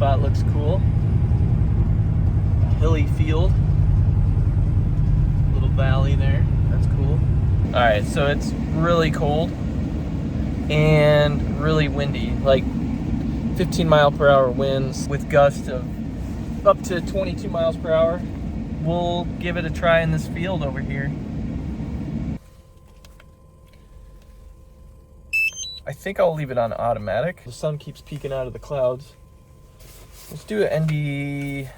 spot looks cool. A hilly field. Little valley there. That's cool. Alright, so it's really cold and really windy. Like 15 mile per hour winds with gusts of up to 22 miles per hour. We'll give it a try in this field over here. I think I'll leave it on automatic. The sun keeps peeking out of the clouds. Let's do an ND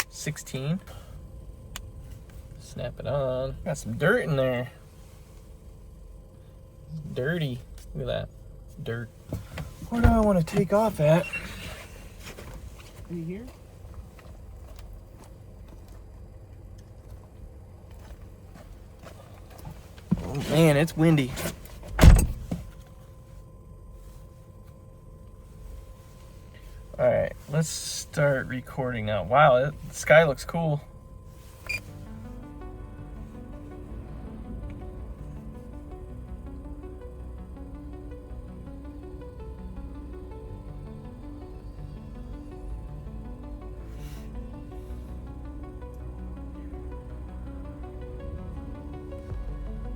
16. Snap it on. Got some dirt in there. Dirty. Look at that. Dirt. Where do I want to take off at? Are you here? Oh man, it's windy. Alright, let's start recording now. Wow, the sky looks cool.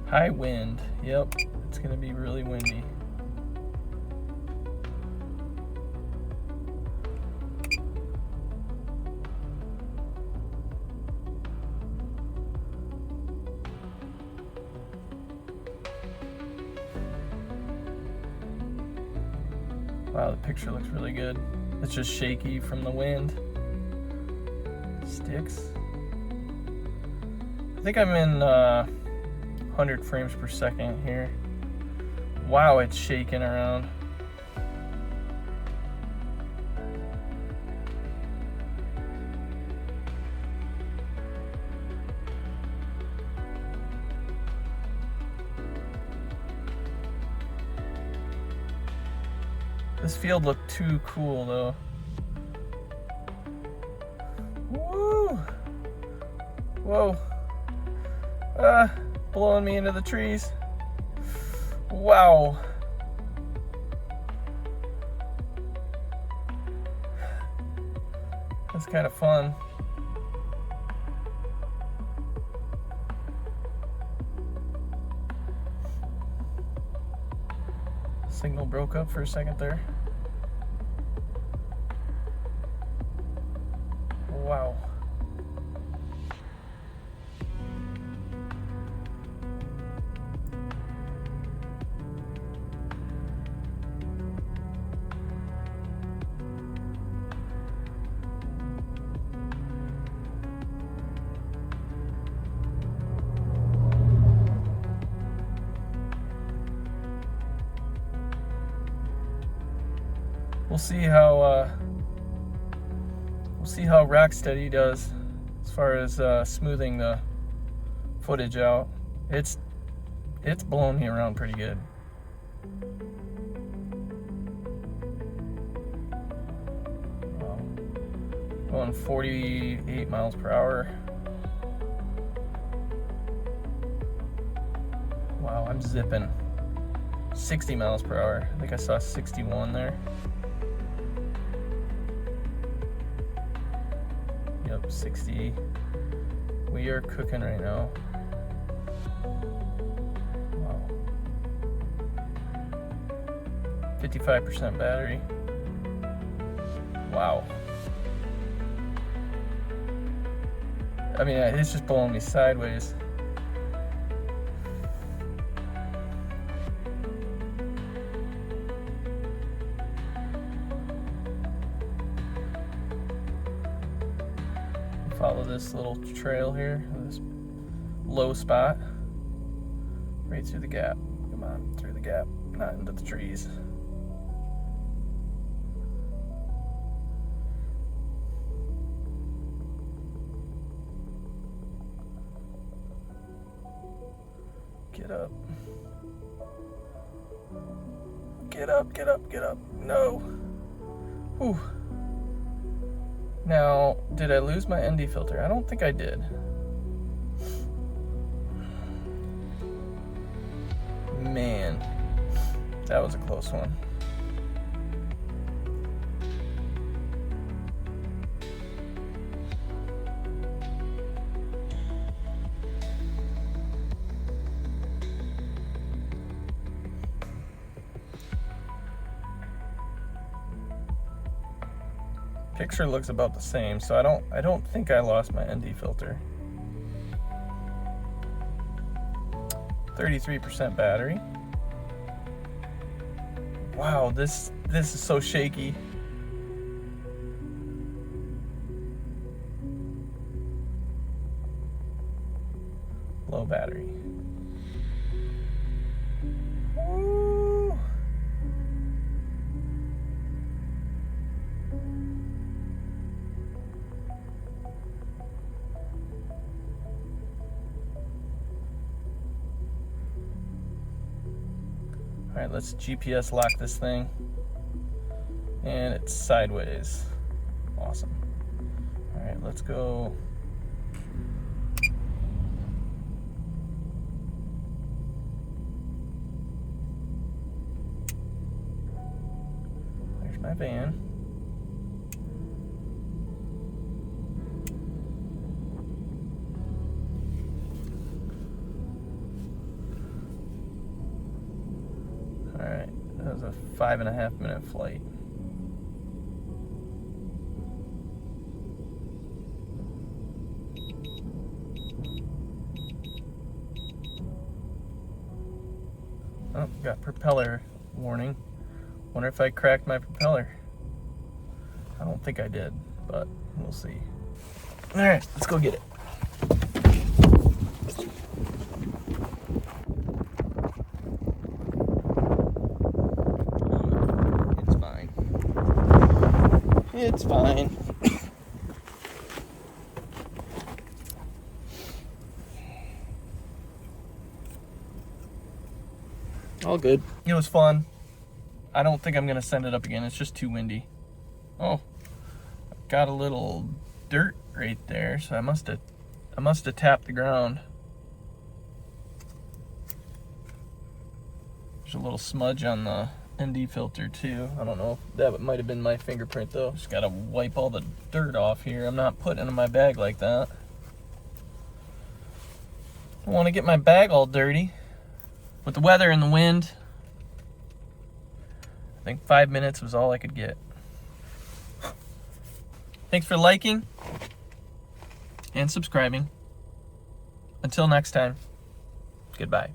High wind. Yep, it's gonna be really windy. Wow, the picture looks really good. It's just shaky from the wind. Sticks. I think I'm in 100 frames per second here. Wow, it's shaking around. This field looked too cool though. Woo! Whoa. Blowing me into the trees. Wow. That's kind of fun. Signal broke up for a second there. Wow. We'll see how Rocksteady does as far as smoothing the footage out. It's blowing me around pretty good. Going 48 miles per hour. Wow, I'm zipping. 60 miles per hour. I think I saw 61 there. Yep, 60. We are cooking right now. Wow. 55% battery. Wow. I mean, it's just blowing me sideways. Follow this little trail here, this low spot, right through the gap. Come on, through the gap, not into the trees. Get up. Get up, get up, get up. No. Whew. Now, did I lose my ND filter? I don't think I did. Man, that was a close one. Picture looks about the same, so I don't think I lost my ND filter. 33% battery. Wow, this is so shaky. Low battery. Woo. All right, let's GPS lock this thing. And it's sideways. Awesome. All right, let's go. There's my van. All right, that was a 5.5 minute flight. Oh, got propeller warning. Wonder if I cracked my propeller. I don't think I did, but we'll see. All right, let's go get it. It's fine. It's fine. All good. It was fun. I don't think I'm gonna send it up again. It's just too windy. Oh, got a little dirt right there, so I must have tapped the ground. There's a little smudge on the ND filter too. I don't know if that might have been my fingerprint though. Just gotta wipe all the dirt off here. I'm not putting it in my bag like that. I don't want to get my bag all dirty. With the weather and the wind, I think 5 minutes was all I could get. Thanks for liking and subscribing. Until next time, goodbye.